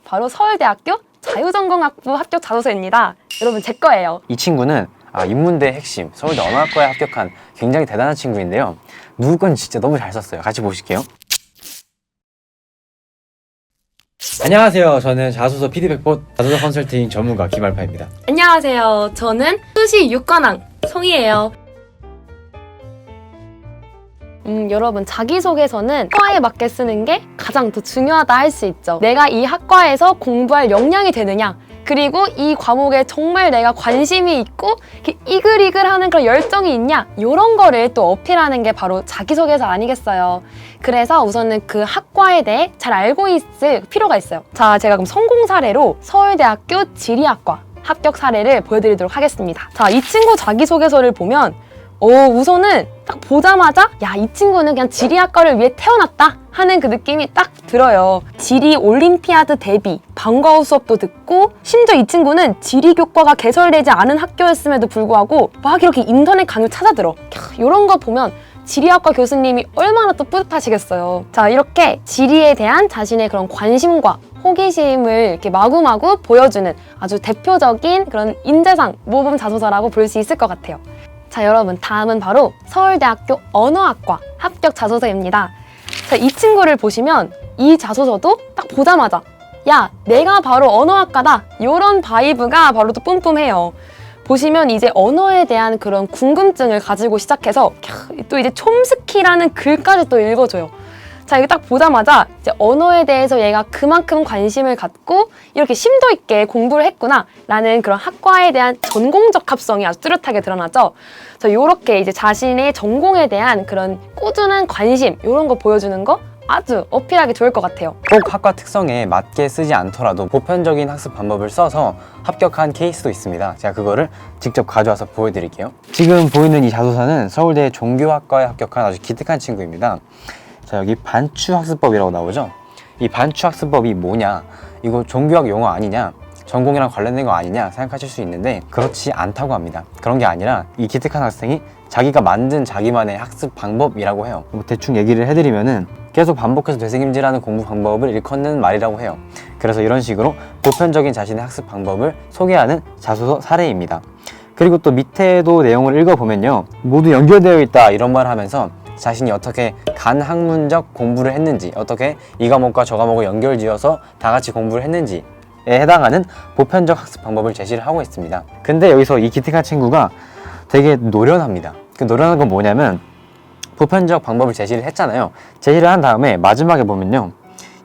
바로 서울대학교 자유전공학부 합격 자소서입니다. 여러분 제 거예요. 이 친구는 인문대 핵심 서울대 언어학과에 합격한 굉장히 대단한 친구인데요. 누구 건지 진짜 너무 잘 썼어요. 같이 보실게요. 안녕하세요. 저는 자소서 피드백봇 자소서 컨설팅 전문가 김알파입니다. 안녕하세요. 저는 수시 6관왕 송이에요. 여러분 자기소개서는 학과에 맞게 쓰는 게 가장 더 중요하다 할 수 있죠. 내가 이 학과에서 공부할 역량이 되느냐, 그리고 이 과목에 정말 내가 관심이 있고 이글이글하는 그런 열정이 있냐, 이런 거를 또 어필하는 게 바로 자기소개서 아니겠어요. 그래서 우선은 그 학과에 대해 잘 알고 있을 필요가 있어요. 자, 제가 그럼 성공 사례로 서울대학교 지리학과 합격 사례를 보여드리도록 하겠습니다. 자, 이 친구 자기소개서를 보면 우선은 딱 보자마자 야, 이 친구는 그냥 지리학과를 위해 태어났다 하는 그 느낌이 딱 들어요. 지리 올림피아드 데뷔, 방과후 수업도 듣고, 심지어 이 친구는 지리교과가 개설되지 않은 학교였음에도 불구하고 막 이렇게 인터넷 강의를 찾아들어. 이런 거 보면 지리학과 교수님이 얼마나 또 뿌듯하시겠어요. 자, 이렇게 지리에 대한 자신의 그런 관심과 호기심을 이렇게 마구마구 보여주는 아주 대표적인 그런 인재상 모범 자소서라고 볼 수 있을 것 같아요. 자, 여러분 다음은 바로 서울대학교 언어학과 합격 자소서입니다. 자, 이 친구를 보시면 이 자소서도 딱 보자마자 야, 내가 바로 언어학과다, 이런 바이브가 바로 또 뿜뿜해요. 보시면 이제 언어에 대한 그런 궁금증을 가지고 시작해서 또 이제 촘스키라는 글까지 또 읽어줘요. 자, 이거 딱 보자마자 이제 언어에 대해서 얘가 그만큼 관심을 갖고 이렇게 심도 있게 공부를 했구나 라는 그런 학과에 대한 전공적 합성이 아주 뚜렷하게 드러나죠. 자, 요렇게 이제 자신의 전공에 대한 그런 꾸준한 관심, 이런 거 보여주는 거 아주 어필하기 좋을 것 같아요. 꼭 학과 특성에 맞게 쓰지 않더라도 보편적인 학습 방법을 써서 합격한 케이스도 있습니다. 제가 그거를 직접 가져와서 보여드릴게요. 지금 보이는 이 자소서는 서울대 종교학과에 합격한 아주 기특한 친구입니다. 자, 여기 반추학습법이라고 나오죠? 이 반추학습법이 뭐냐, 이거 종교학 용어 아니냐, 전공이랑 관련된 거 아니냐 생각하실 수 있는데 그렇지 않다고 합니다. 그런 게 아니라 이 기특한 학생이 자기가 만든 자기만의 학습 방법이라고 해요. 뭐 대충 얘기를 해드리면은 계속 반복해서 되새김질하는 공부 방법을 일컫는 말이라고 해요. 그래서 이런 식으로 보편적인 자신의 학습 방법을 소개하는 자소서 사례입니다. 그리고 또 밑에도 내용을 읽어보면요, 모두 연결되어 있다 이런 말을 하면서 자신이 어떻게 간학문적 공부를 했는지, 어떻게 이 과목과 저 과목을 연결지어서 다 같이 공부를 했는지에 해당하는 보편적 학습 방법을 제시를 하고 있습니다. 근데 여기서 이 기특한 친구가 되게 노련합니다. 그 노련한 건 뭐냐면, 보편적 방법을 제시를 했잖아요. 제시를 한 다음에 마지막에 보면요,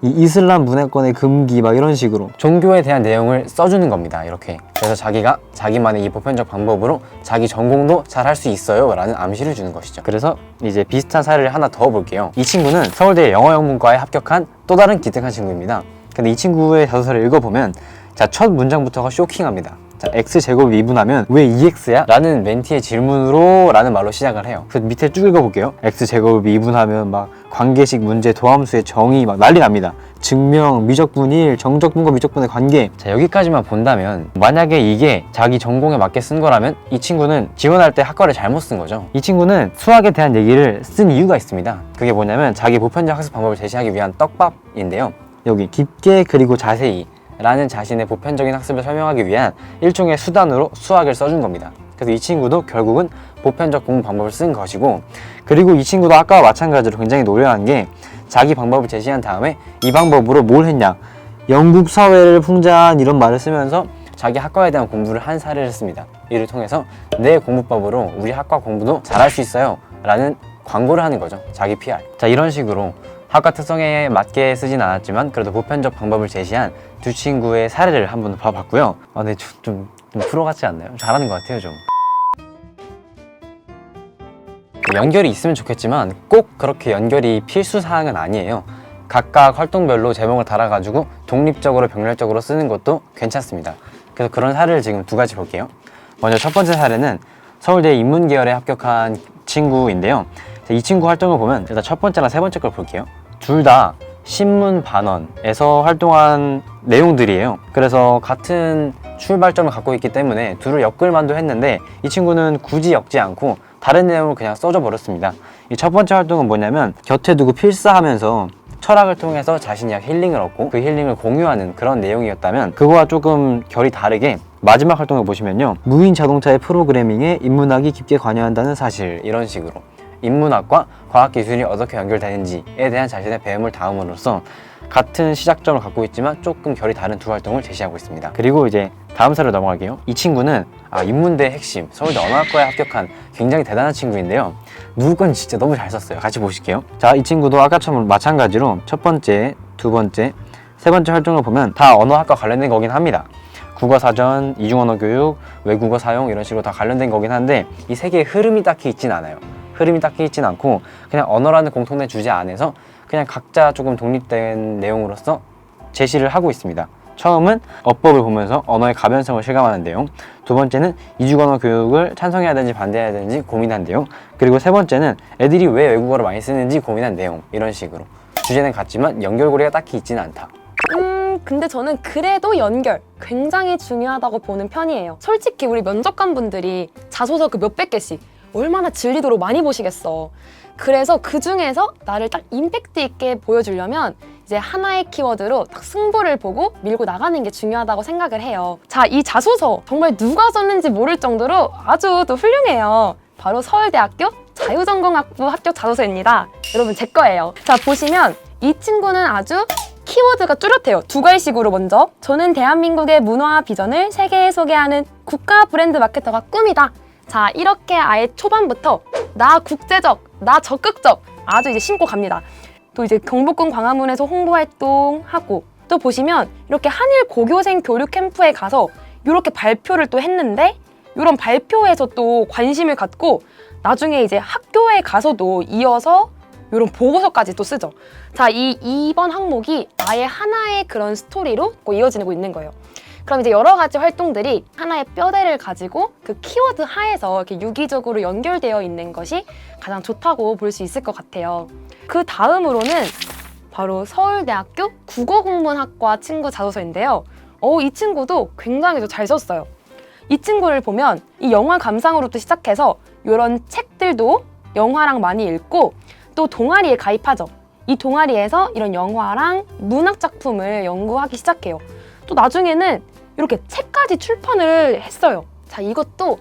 이 이슬람 문화권의 금기 막 이런 식으로 종교에 대한 내용을 써주는 겁니다. 이렇게. 그래서 자기가 자기만의 이 보편적 방법으로 자기 전공도 잘 할 수 있어요 라는 암시를 주는 것이죠. 그래서 이제 비슷한 사례를 하나 더 볼게요. 이 친구는 서울대 영어영문과에 합격한 또 다른 기특한 친구입니다. 근데 이 친구의 자소서를 읽어보면, 자, 첫 문장부터가 쇼킹합니다. 자, x제곱 미분하면 왜 2x야? 라는 멘티의 질문으로 라는 말로 시작을 해요. 그래서 밑에 쭉 읽어볼게요. x제곱 미분하면 막 관계식 문제, 도함수의 정의 막 난리 납니다. 증명, 미적분일, 정적분과 미적분의 관계. 자, 여기까지만 본다면 만약에 이게 자기 전공에 맞게 쓴 거라면 이 친구는 지원할 때 학과를 잘못 쓴 거죠. 이 친구는 수학에 대한 얘기를 쓴 이유가 있습니다. 그게 뭐냐면 자기 보편적 학습 방법을 제시하기 위한 떡밥인데요. 여기 깊게 그리고 자세히 라는 자신의 보편적인 학습을 설명하기 위한 일종의 수단으로 수학을 써준 겁니다. 그래서 이 친구도 결국은 보편적 공부 방법을 쓴 것이고, 그리고 이 친구도 아까와 마찬가지로 굉장히 노련한 게 자기 방법을 제시한 다음에 이 방법으로 뭘 했냐, 영국 사회를 풍자한 이런 말을 쓰면서 자기 학과에 대한 공부를 한 사례를 씁니다. 이를 통해서 내 공부법으로 우리 학과 공부도 잘할 수 있어요 라는 광고를 하는 거죠. 자기 PR. 자, 이런 식으로 학과 특성에 맞게 쓰진 않았지만 그래도 보편적 방법을 제시한 두 친구의 사례를 한번 봐봤고요. 근데 좀 프로 같지 않나요? 잘하는 것 같아요, 좀. 연결이 있으면 좋겠지만 꼭 그렇게 연결이 필수사항은 아니에요. 각각 활동별로 제목을 달아가지고 독립적으로 병렬적으로 쓰는 것도 괜찮습니다. 그래서 그런 사례를 지금 두 가지 볼게요. 먼저 첫 번째 사례는 서울대 인문계열에 합격한 친구인데요. 이 친구 활동을 보면 일단 첫 번째랑 세 번째 걸 볼게요. 둘 다 신문 반원에서 활동한 내용들이에요. 그래서 같은 출발점을 갖고 있기 때문에 둘을 엮을만도 했는데 이 친구는 굳이 엮지 않고 다른 내용을 그냥 써줘 버렸습니다. 이 첫 번째 활동은 뭐냐면 곁에 두고 필사하면서 철학을 통해서 자신이 힐링을 얻고 그 힐링을 공유하는 그런 내용이었다면, 그거와 조금 결이 다르게 마지막 활동을 보시면요, 무인 자동차의 프로그래밍에 인문학이 깊게 관여한다는 사실, 이런 식으로 인문학과 과학기술이 어떻게 연결되는지에 대한 자신의 배움을 담음으로써 같은 시작점을 갖고 있지만 조금 결이 다른 두 활동을 제시하고 있습니다. 그리고 이제 다음 사례로 넘어갈게요. 이 친구는 인문대 핵심 서울대 언어학과에 합격한 굉장히 대단한 친구인데요, 누구 건 진짜 너무 잘 썼어요. 같이 보실게요. 자, 이 친구도 아까처럼 마찬가지로 첫 번째, 두 번째, 세 번째 활동을 보면 다 언어학과 관련된 거긴 합니다. 국어사전, 이중언어 교육, 외국어 사용, 이런 식으로 다 관련된 거긴 한데, 이 세 개의 흐름이 딱히 있진 않아요. 흐름이 딱히 있진 않고 그냥 언어라는 공통된 주제 안에서 그냥 각자 조금 독립된 내용으로서 제시를 하고 있습니다. 처음은 어법을 보면서 언어의 가변성을 실감하는 내용, 두 번째는 이중언어 교육을 찬성해야 되는지 반대해야 되는지 고민한 내용, 그리고 세 번째는 애들이 왜 외국어를 많이 쓰는지 고민한 내용, 이런 식으로 주제는 같지만 연결고리가 딱히 있지는 않다. 근데 저는 그래도 연결 굉장히 중요하다고 보는 편이에요. 솔직히 우리 면접관 분들이 자소서 그 몇백 개씩 얼마나 질리도록 많이 보시겠어. 그래서 그 중에서 나를 딱 임팩트 있게 보여주려면 이제 하나의 키워드로 딱 승부를 보고 밀고 나가는 게 중요하다고 생각을 해요. 자, 이 자소서 정말 누가 썼는지 모를 정도로 아주 또 훌륭해요. 바로 서울대학교 자유전공학부 합격 자소서입니다. 여러분 제 거예요. 자, 보시면 이 친구는 아주 키워드가 뚜렷해요. 두 갈식으로 먼저, 저는 대한민국의 문화와 비전을 세계에 소개하는 국가 브랜드 마케터가 꿈이다. 자, 이렇게 아예 초반부터 나 국제적, 나 적극적 아주 이제 심고 갑니다. 또 이제 경복궁 광화문에서 홍보활동하고, 또 보시면 이렇게 한일 고교생 교류 캠프에 가서 이렇게 발표를 또 했는데, 이런 발표에서 또 관심을 갖고 나중에 이제 학교에 가서도 이어서 이런 보고서까지 또 쓰죠. 자, 이번 항목이 아예 하나의 그런 스토리로 이어지고 있는 거예요. 그럼 이제 여러 가지 활동들이 하나의 뼈대를 가지고 그 키워드 하에서 이렇게 유기적으로 연결되어 있는 것이 가장 좋다고 볼 수 있을 것 같아요. 그 다음으로는 바로 서울대학교 국어국문학과 친구 자소서인데요. 이 친구도 굉장히 잘 썼어요. 이 친구를 보면 이 영화 감상으로부터 시작해서 이런 책들도 영화랑 많이 읽고, 또 동아리에 가입하죠. 이 동아리에서 이런 영화랑 문학 작품을 연구하기 시작해요. 또 나중에는 이렇게 책까지 출판을 했어요. 자, 이것도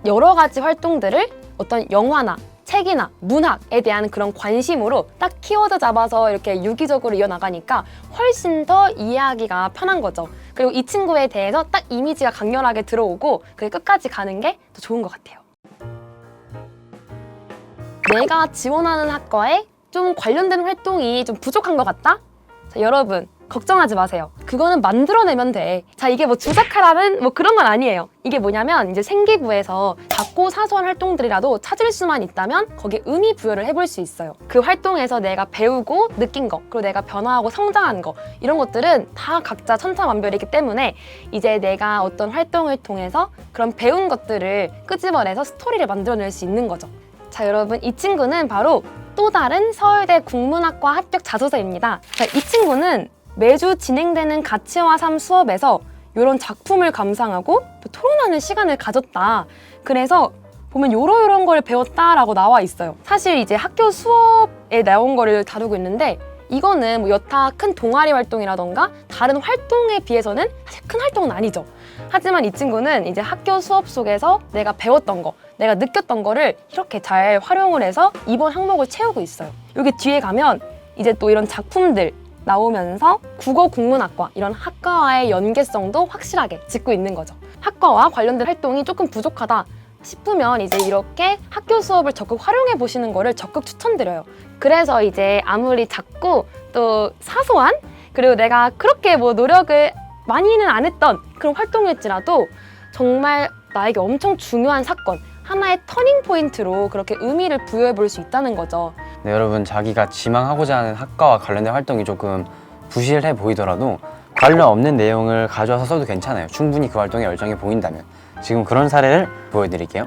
여러 가지 활동들을 어떤 영화나 책이나 문학에 대한 그런 관심으로 딱 키워드 잡아서 이렇게 유기적으로 이어나가니까 훨씬 더 이해하기가 편한 거죠. 그리고 이 친구에 대해서 딱 이미지가 강렬하게 들어오고 그게 끝까지 가는 게 더 좋은 것 같아요. 내가 지원하는 학과에 좀 관련된 활동이 좀 부족한 것 같다? 자, 여러분 걱정하지 마세요. 그거는 만들어내면 돼. 자, 이게 뭐 주작하라는 뭐 그런 건 아니에요. 이게 뭐냐면 이제 생기부에서 작고 사소한 활동들이라도 찾을 수만 있다면 거기에 의미 부여를 해볼 수 있어요. 그 활동에서 내가 배우고 느낀 거, 그리고 내가 변화하고 성장한 거, 이런 것들은 다 각자 천차만별이기 때문에 이제 내가 어떤 활동을 통해서 그런 배운 것들을 끄집어내서 스토리를 만들어낼 수 있는 거죠. 자, 여러분 이 친구는 바로 또 다른 서울대 국문학과 합격 자소서입니다. 자, 이 친구는 매주 진행되는 가치와 삶 수업에서 이런 작품을 감상하고 또 토론하는 시간을 가졌다. 그래서 보면 요런 걸 배웠다라고 나와 있어요. 사실 이제 학교 수업에 나온 거를 다루고 있는데, 이거는 뭐 여타 큰 동아리 활동이라던가 다른 활동에 비해서는 사실 큰 활동은 아니죠. 하지만 이 친구는 이제 학교 수업 속에서 내가 배웠던 거, 내가 느꼈던 거를 이렇게 잘 활용을 해서 이번 항목을 채우고 있어요. 여기 뒤에 가면 이제 또 이런 작품들 나오면서 국어국문학과 이런 학과와의 연계성도 확실하게 짚고 있는 거죠. 학과와 관련된 활동이 조금 부족하다 싶으면 이제 이렇게 학교 수업을 적극 활용해 보시는 거를 적극 추천드려요. 그래서 이제 아무리 작고 또 사소한, 그리고 내가 그렇게 뭐 노력을 많이는 안 했던 그런 활동일지라도 정말 나에게 엄청 중요한 사건, 하나의 터닝 포인트로 그렇게 의미를 부여해 볼 수 있다는 거죠. 네, 여러분 자기가 지망하고자 하는 학과와 관련된 활동이 조금 부실해 보이더라도 관련 없는 내용을 가져와서 써도 괜찮아요. 충분히 그 활동에 열정이 보인다면. 지금 그런 사례를 보여드릴게요.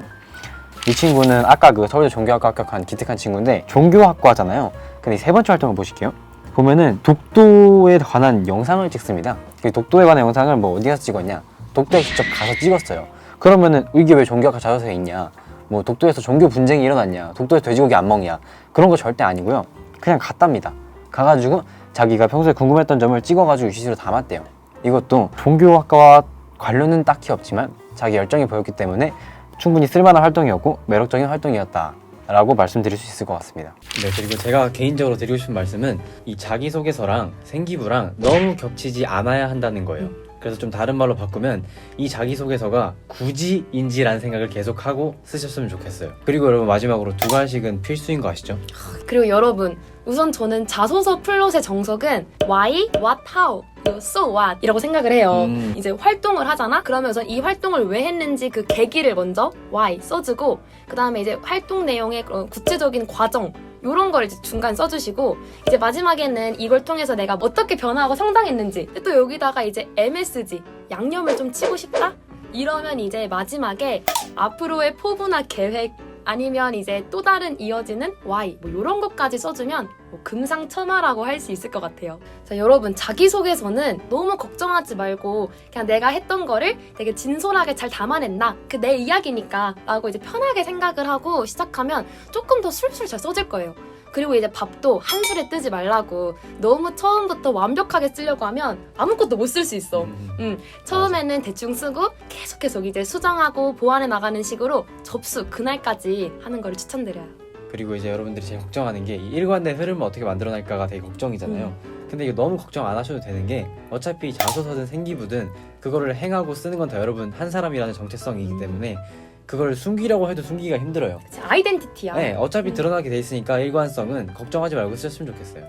이 친구는 아까 그 서울대 종교학과 합격한 기특한 친구인데 종교학과잖아요. 근데 세 번째 활동을 보실게요. 보면은 독도에 관한 영상을 찍습니다. 그 독도에 관한 영상을 뭐 어디 가서 찍었냐? 독도에 직접 가서 찍었어요. 그러면은 이게 왜 종교학과 자소서에 있냐? 뭐 독도에서 종교 분쟁이 일어났냐? 독도에서 돼지고기 안 먹냐? 그런 거 절대 아니고요. 그냥 갔답니다. 가가지고 자기가 평소에 궁금했던 점을 찍어가지고 UCC로 담았대요. 이것도 종교학과와 관련은 딱히 없지만 자기 열정이 보였기 때문에 충분히 쓸만한 활동이었고 매력적인 활동이었다 라고 말씀드릴 수 있을 것 같습니다. 네, 그리고 제가 개인적으로 드리고 싶은 말씀은 이 자기소개서랑 생기부랑 너무 겹치지 않아야 한다는 거예요. 그래서 좀 다른 말로 바꾸면 이 자기소개서가 굳이인지라는 생각을 계속하고 쓰셨으면 좋겠어요. 그리고 여러분 마지막으로 두 가지씩은 필수인 거 아시죠? 그리고 여러분, 우선 저는 자소서 플롯의 정석은 why, what, how, so what 이라고 생각을 해요. 이제 활동을 하잖아? 그러면서 이 활동을 왜 했는지 그 계기를 먼저 why 써주고, 그 다음에 이제 활동 내용의 그런 구체적인 과정 요런 걸 이제 중간 써주시고, 이제 마지막에는 이걸 통해서 내가 어떻게 변화하고 성장했는지, 또 여기다가 이제 MSG, 양념을 좀 치고 싶다? 이러면 이제 마지막에 앞으로의 포부나 계획, 아니면 이제 또 다른 이어지는 why 뭐 이런 것까지 써주면 뭐 금상첨화라고 할 수 있을 것 같아요. 자, 여러분, 자기소개서는 너무 걱정하지 말고 그냥 내가 했던 거를 되게 진솔하게 잘 담아냈나, 그 내 이야기니까 라고 이제 편하게 생각을 하고 시작하면 조금 더 술술 잘 써질 거예요. 그리고 이제 밥도 한 술에 뜨지 말라고, 너무 처음부터 완벽하게 쓰려고 하면 아무것도 못 쓸 수 있어. 처음에는 대충 쓰고 계속 이제 수정하고 보완해 나가는 식으로 접수 그날까지 하는 걸 추천드려요. 그리고 이제 여러분들이 제일 걱정하는 게 이 일관된 흐름을 어떻게 만들어낼까가 되게 걱정이잖아요. 근데 이거 너무 걱정 안 하셔도 되는 게 어차피 자소서든 생기부든 그거를 행하고 쓰는 건 다 여러분 한 사람이라는 정체성이기 때문에 그걸 숨기려고 해도 숨기기가 힘들어요. 아이덴티티야. 네, 어차피 드러나게 돼 있으니까 일관성은 걱정하지 말고 쓰셨으면 좋겠어요.